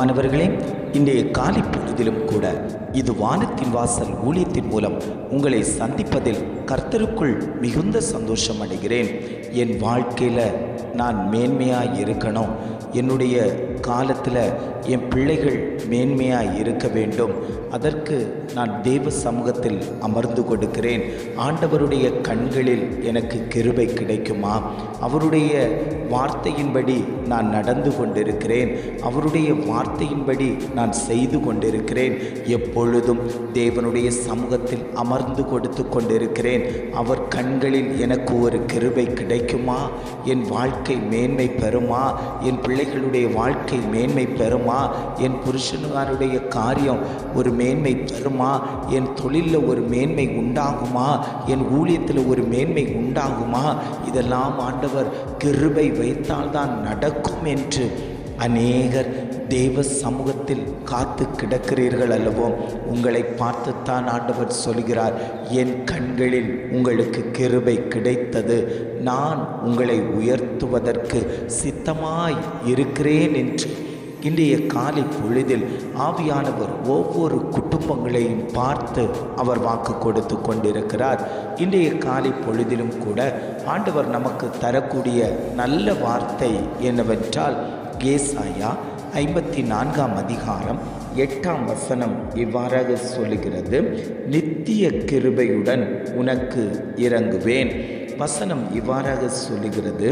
பிரியமானவர்களே, இன்றைய காலை பொழுதிலும் கூட இது வானத்தின் வாசல் ஊழியத்தின் மூலம் உங்களை சந்திப்பதில் கர்த்தருக்குள் மிகுந்த சந்தோஷம் அடைகிறேன். என் வாழ்க்கையில் நான் மேன்மையாக இருக்கணும், என்னுடைய காலத்தில் என் பிள்ளைகள் மேன்மையாக இருக்க வேண்டும். அதற்கு நான் தேவ சமூகத்தில் அமர்ந்து கொடுக்கிறேன். ஆண்டவருடைய கண்களில் எனக்கு கிருபை கிடைக்குமா? அவருடைய வார்த்தையின்படி நான் நடந்து கொண்டிருக்கிறேன், அவருடைய வார்த்தையின்படி நான் செய்து கொண்டிருக்கிறேன். எப்பொழுதும் தேவனுடைய சமூகத்தில் அமர்ந்து கொடுத்து கொண்டிருக்கிறேன். அவர் கண்களில் எனக்கு ஒரு கிருபை கிடைக்குமா? என் வாழ்க்கை மேன்மை பெறுமா? என் பிள்ளைகளுடைய வாழ்க்கை மேன்மை பெறுமா? என் புருஷனுடைய காரியம் ஒரு மேன்மை பெறுமா? என் தொழிலில் ஒரு மேன்மை உண்டாகுமா? என் ஊழியத்தில் ஒரு மேன்மை உண்டாகுமா? இதெல்லாம் ஆண்டவர் கிருபை வைத்தால்தான் நடக்கும் என்று அநேகர் தேவ சமூகத்தில் காத்து கிடக்கிறீர்கள் அல்லவோ? உங்களை பார்த்துத்தான் ஆண்டவர் சொல்கிறார், என் கண்களில் உங்களுக்கு கிருபை கிடைத்தது, நான் உங்களை உயர்த்துவதற்கு சித்தமாய் இருக்கிறேன் என்று இன்றைய காலை பொழுதில் ஆவியானவர் ஒவ்வொரு குடும்பங்களையும் பார்த்து அவர் வாக்கு கொடுத்து கொண்டிருக்கிறார். இன்றைய காலை பொழுதிலும் கூட ஆண்டவர் நமக்கு தரக்கூடிய நல்ல வார்த்தை என்னவென்றால், ஏசாயா 54 அதிகாரம் 8 இவ்வாறாக சொல்லுகிறது, நித்திய கிருபையுடன் உனக்கு இறங்குவேன். வசனம் இவ்வாறாக சொல்லுகிறது,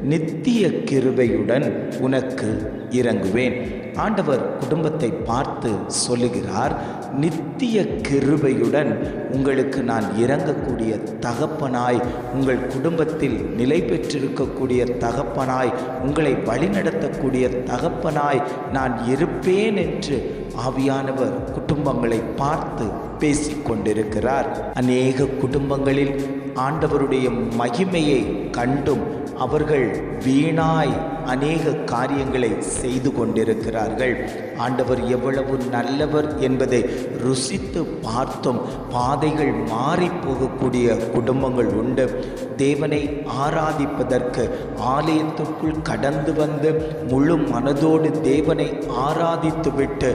நித்திய கிருபையுடன் உனக்கு இறங்குவேன். ஆண்டவர் குடும்பத்தை பார்த்து சொல்லுகிறார், நித்திய கிருபையுடன் உங்களுக்கு நான் இறங்கக்கூடிய தகப்பனாய், உங்கள் குடும்பத்தில் நிலை பெற்றிருக்கக்கூடிய தகப்பனாய், உங்களை வழிநடத்தக்கூடிய தகப்பனாய் நான் இருப்பேன் என்று ஆவியானவர் குடும்பங்களை பார்த்து பேசிக்கொண்டிருக்கிறார். அநேக குடும்பங்களில் ஆண்டவருடைய மகிமையை கண்டும் அவர்கள் வீணாய் அநேக காரியங்களை செய்து கொண்டிருக்கிறார்கள். ஆண்டவர் எவ்வளவு நல்லவர் என்பதை ருசித்து பார்த்தும் பாதைகள் மாறி போகக்கூடிய குடும்பங்கள் உண்டு. தேவனை ஆராதிப்பதற்கு ஆலயத்திற்குள் கடந்து வந்து முழு மனதோடு தேவனை ஆராதித்துவிட்டு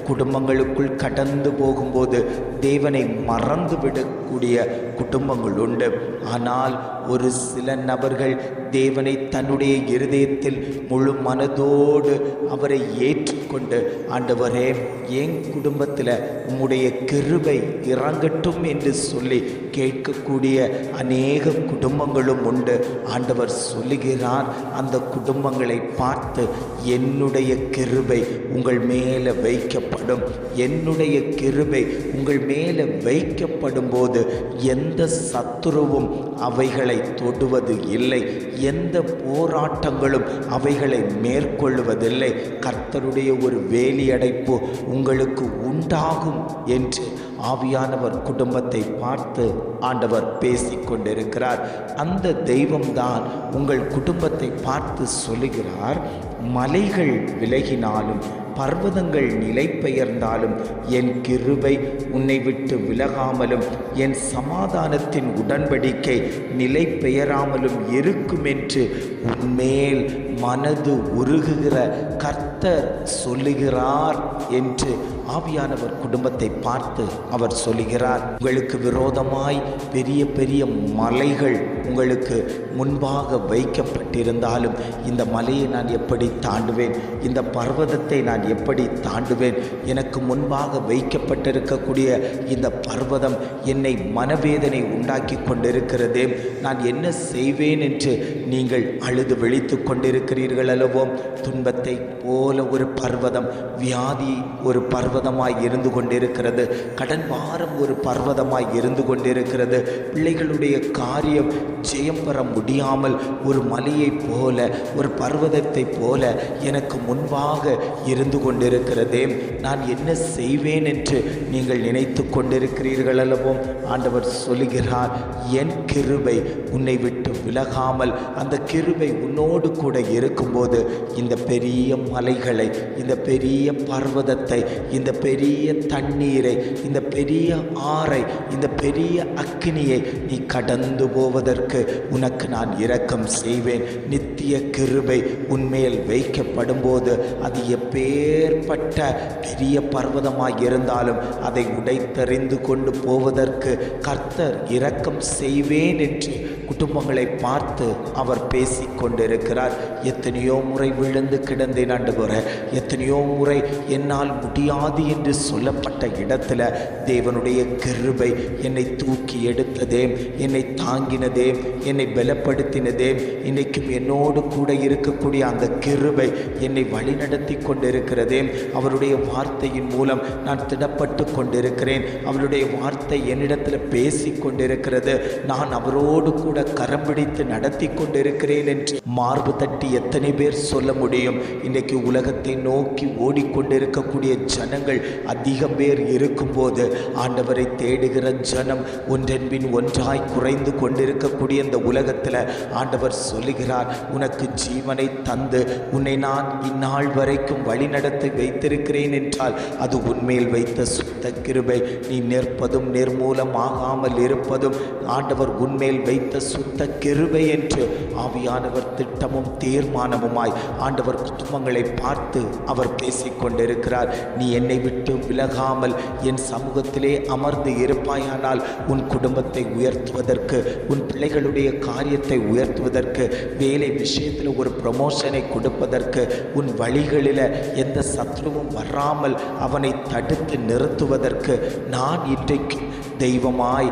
குடும்பங்களுக்குள் கடந்து போகும்போது தேவனை மறந்துவிடக்கூடிய குடும்பங்கள் உண்டு. ஆனால் ஒரு சில நபர்கள் தேவனை தன்னுடைய இருதயத்தில் முழு மனதோடு அவரை ஏற்றுக்கொண்டு, ஆண்டவரே என் குடும்பத்தில் உம்முடைய கிருபை இறங்கட்டும் என்று சொல்லி கேட்கக்கூடிய அநேக குடும்பங்களும் உண்டு. ஆண்டவர் சொல்லுகிறார், அந்த குடும்பங்களை பார்த்து என்னுடைய கிருபை உங்கள் மேலே வைக்கப்படும், என்னுடைய கிருபை உங்கள் மேலே வைக்கப்படும் போது எந்த சத்துருவும் அவைகளை தொடுவது இல்லை, எந்த போராட்டங்களும் அவைகளை மேற்கொள்வதில்லை. கர்த்தருடைய ஒரு வேலியடைப்பு உங்களுக்கு உண்டாகும் என்று ஆவியானவர் குடும்பத்தை பார்த்து ஆண்டவர் பேசிக்கொண்டிருக்கிறார். அந்த தெய்வம்தான் உங்கள் குடும்பத்தை பார்த்து சொல்லுகிறார், மலைகள் விலகினாலும் பர்வதங்கள் நிலை பெயர்ந்தாலும் என் கிருபை உன்னை விட்டு விலகாமலும் என் சமாதானத்தின் உடன்படிக்கை நிலை பெயராமலும் இருக்கும் என்று உன்மேல் மனது உருகுகிற கர்த்தர் சொல்லுகிறார் என்று ஆவியானவர் குடும்பத்தை பார்த்து அவர் சொல்லுகிறார். உங்களுக்கு விரோதமாய் பெரிய பெரிய மலைகள் உங்களுக்கு முன்பாக வைக்கப்பட்டிருந்தாலும் இந்த மலையை நான் எப்படி தாண்டுவேன், இந்த பர்வதத்தை நான் எப்படி தாண்டுவேன், எனக்கு முன்பாக வைக்கப்பட்டிருக்கக்கூடிய இந்த பர்வதம் என்னை மனவேதனை உண்டாக்கி கொண்டிருக்கிறது, நான் என்ன செய்வேன் என்று நீங்கள் அழுது விழித்து கொண்டிருக்கிறீர்கள் அல்லவோ? துன்பத்தை போல ஒரு பர்வதம், வியாதி ஒரு பர்வதமாய் இருந்து கொண்டிருக்கிறது, கடன் பாரம் ஒரு பர்வதமாய் இருந்து கொண்டிருக்கிறது, பிள்ளைகளுடைய காரியம் ஜெயம் பெற முடியாமல் ஒரு மலையை போல ஒரு பர்வதத்தை போல எனக்கு முன்பாக இருந்து கொண்டிருக்கிறதே, நான் என்ன செய்வேன் என்று நீங்கள் நினைத்து கொண்டிருக்கிறீர்கள் அல்லவோ? ஆண்டவர் சொல்லுகிறார், என் கிருபை உன்னை விட்டு விலகாமல் அந்த கிருபை உன்னோடு கூட இருக்கும்போது இந்த பெரிய மலைகளை, இந்த பெரிய பர்வதத்தை, இந்த பெரிய தண்ணீரை, இந்த பெரிய ஆறை, இந்த பெரிய அக்கினியை நீ கடந்து போவதற்கு உனக்கு நான் இரக்கம் செய்வேன். நித்திய கிருபை உன்மேல் வைக்கப்படும் போது அது எப்பேற்பட்ட பெரிய பர்வதமாய் இருந்தாலும் அதை உடைத்தறிந்து கொண்டு போவதற்கு கர்த்தர் இரக்கம் செய்வேன் என்று குடும்பங்களை பார்த்து அவர் பேசி கொண்டிருக்கிறார். எத்தனையோ முறை விழுந்து கிடந்தேன் ஆண்டவரே, எத்தனையோ முறை என்னால் முடியாது என்று சொல்லப்பட்ட இடத்துல தேவனுடைய கிருபை என்னை தூக்கி எடுத்ததே, என்னை தாங்கினதே, என்னை பலப்படுத்தினதே. இன்றைக்கும் என்னோடு கூட இருக்கக்கூடிய அந்த கிருபை என்னை வழிநடத்தி கொண்டிருக்கிறதே. அவருடைய வார்த்தையின் மூலம் நான் திடப்பட்டு கொண்டிருக்கிறேன். அவருடைய வார்த்தை என்னிடத்தில் பேசி கொண்டிருக்கிறது. நான் அவரோடு கூட கரம் பிடித்து நடத்தி கொண்டிருக்கிறேன் என்று மார்பு தட்டி எத்தனை பேர் சொல்ல முடியும்? இன்றைக்கு உலகத்தை நோக்கி ஓடிக்கொண்டிருக்கக்கூடிய ஜனங்கள் அதிகம் பேர் இருக்கும்போது ஆண்டவரை தேடுகிற ஜனம் ஒன்றன்பின் ஒன்றாய் குறைந்து கொண்டிருக்கக்கூடிய இந்த உலகத்தில் ஆண்டவர் சொல்லுகிறார், உனக்கு ஜீவனை தந்து உன்னை நான் இந்நாள் வரைக்கும் வழிநடத்தி வைத்திருக்கிறேன் என்றால் அது உன்மேல் வைத்த சுத்த கிருபை. நீ நிற்பதும் நிர்மூலமாகாமல் இருப்பதும் ஆண்டவர் உன்மேல் வைத்த சுத்த கிருபை என்று ஆவியானவர் திட்டமும் தீர்மானமுமாய் ஆண்டவர் குடும்பங்களை பார்த்து அவர் பேசிக்கொண்டிருக்கிறார். நீ என்னை விட்டு விலகாமல் என் சமூகத்திலே அமர்ந்து இருப்பாயானால் உன் குடும்பத்தை உயர்த்துவதற்கு, உன் பிள்ளைகளுடைய காரியத்தை உயர்த்துவதற்கு, வேலை விஷயத்தில் ஒரு ப்ரமோஷனை கொடுப்பதற்கு, உன் வழிகளில் எந்த சத்ருவும் வராமல் அவனை தடுத்து நிறுத்துவதற்கு நான் இன்றைக்கு தெய்வமாய்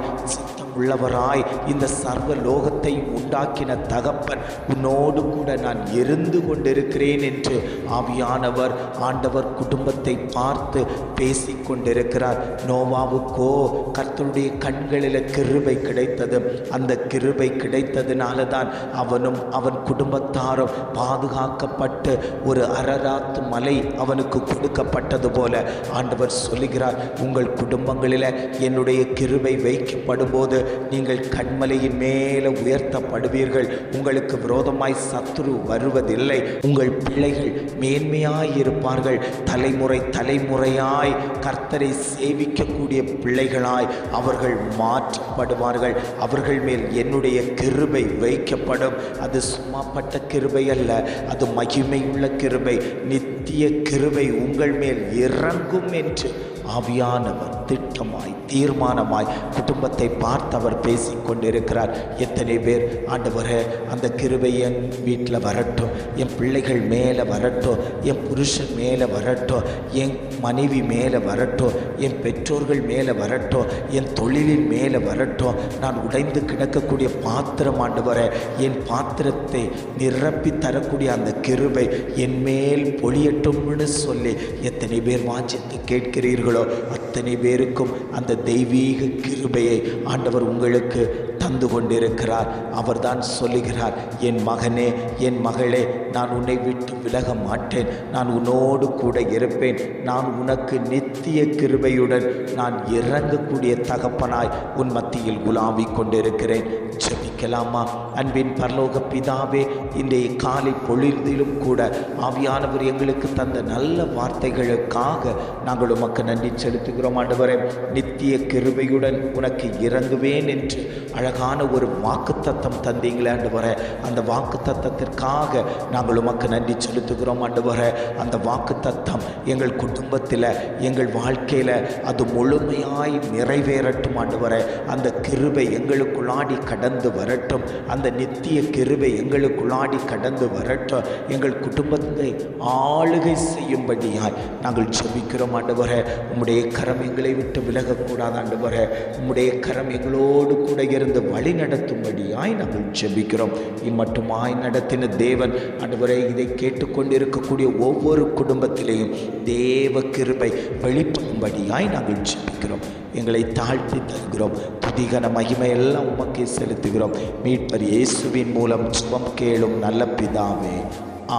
உள்ளவராய் இந்த சர்வ லோகத்தை உண்டாக்கின தகப்பன் உன்னோடு கூட நான் இருந்து கொண்டிருக்கிறேன் என்று ஆவியானவர் ஆண்டவர் குடும்பத்தை பார்த்து பேசி கொண்டிருக்கிறார். நோவாவுக்கோ கர்த்தருடைய கண்களில் கிருபை கிடைத்தது. அந்த கிருபை கிடைத்ததுனால தான் அவனும் அவன் குடும்பத்தாரும் பாதுகாக்கப்பட்டு ஒரு அரராத்து மலை அவனுக்கு கொடுக்கப்பட்டது போல ஆண்டவர் சொல்லுகிறார், உங்கள் குடும்பங்களில் என்னுடைய கிருபை வைக்கப்படும் போது நீங்கள் கண்மலையின் மேலே உயர்த்தப்படுவீர்கள். உங்களுக்கு விரோதமாய் சத்துரு வருவதில்லை. உங்கள் பிள்ளைகள் மேன்மையாய் இருப்பார்கள். தலைமுறை தலைமுறையாய் கர்த்தரை சேவிக்கக்கூடிய பிள்ளைகளாய் அவர்கள் மாற்றப்படுவார்கள். அவர்கள் மேல் என்னுடைய கிருபை வைக்கப்படும். அது சும்மாப்பட்ட கிருபை அல்ல, அது மகிமையுள்ள கிருபை. நித்திய கிருபை உங்கள் மேல் இறங்கும் என்று ஆவியானவர் திட்டமாய் தீர்மானமாய் குடும்பத்தை பார்த்து அவர் பேசி கொண்டிருக்கிறார். எத்தனை பேர் ஆண்டவரே அந்த கிருபை என் வீட்டில் வரட்டும், என் பிள்ளைகள் மேலே வரட்டும், என் புருஷன் மேலே வரட்டும், என் மனைவி மேலே வரட்டும், என் பெற்றோர்கள் மேலே வரட்டும், என் தொழிலின் மேலே வரட்டும், நான் உடைந்து கிடக்கக்கூடிய பாத்திரம் ஆண்டவரே, என் பாத்திரத்தை நிரப்பி தரக்கூடிய அந்த கிருபை என் மேல் பொழியட்டும்னு சொல்லி எத்தனை பேர் வாஞ்சித்து கேட்கிறீர்களோ அத்தனை பேருக்கும் அந்த தெய்வீக கிருபையை ஆண்டவர் உங்களுக்கு தந்து கொண்டிருக்கிறார். அவர்தான் சொல்லுகிறார், என் மகனே, என் மகளே, நான் உன்னை விட்டு விலக மாட்டேன். நான் உன்னோடு கூட இருப்பேன். நான் உனக்கு நித்திய கிருபையுடன் நான் இறங்கக்கூடிய தகப்பனாய் உன் மத்தியில் உலாவிக் கொண்டிருக்கிறேன். ஜெபிக்கலாமா? அன்பின் பரலோக பிதாவே, இன்றைய காலை பொழுதிலும் கூட ஆவியானவர் எங்களுக்கு தந்த நல்ல வார்த்தைகளுக்காக நாங்கள் உமக்கு நன்றி செலுத்துகிறோம். ஆண்டவரே, நித்திய கிருபையுடன் உனக்கு இறங்குவேன் என்று அழகான ஒரு வாக்குத்தத்தம் தந்தீங்களே ஆண்டவரே, அந்த வாக்குத்தத்தத்திற்காக நாங்கள் உமக்கு நன்றி செலுத்துகிறோம். ஆண்டவரே, அந்த வாக்குத்தத்தம் எங்கள் குடும்பத்தில், எங்கள் வாழ்க்கையில் அது முழுமையாய் நிறைவேறட்டும். ஆண்டவரே, அந்த கிருபை எங்களுக்குள்ளாடி கடந்து வரட்டும். அந்த நித்திய கிருபை எங்களுக்குள்ளாடி கடந்து வரட்டும். எங்கள் குடும்பத்தை ஆளுகை செய்யும்படியாய் நாங்கள் ஜெபிக்கிறோம். ஆண்டவரே, உம்முடைய கரம் எங்களை விட்டு விலகக்கூடாது. ஆண்டவரே, உம்முடைய கரம் எங்களோடு கூட இருந்து வழி நடத்தும்படியாய் நாங்கள் ஜெபிக்கிறோம். இம்மட்டுமாய் நடத்தின தேவன் ஆண்டவரே, இதை கேட்டுக்கொண்டிருக்கக்கூடிய ஒவ்வொரு குடும்பத்திலேயும் தேவ கிருபை வெளிப்படும்படியாய் நாங்கள் ஜெபிக்கிறோம். எங்களை தாழ்த்தி தருகிறோம். துதிகன மகிமை எல்லாம் உமக்கே செலுத்துகிறோம். மீட்பர் இயேசுவின் மூலம் ஜெபம் கேளும் நல்ல பிதாவே.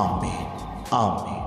ஆமென், ஆமென்.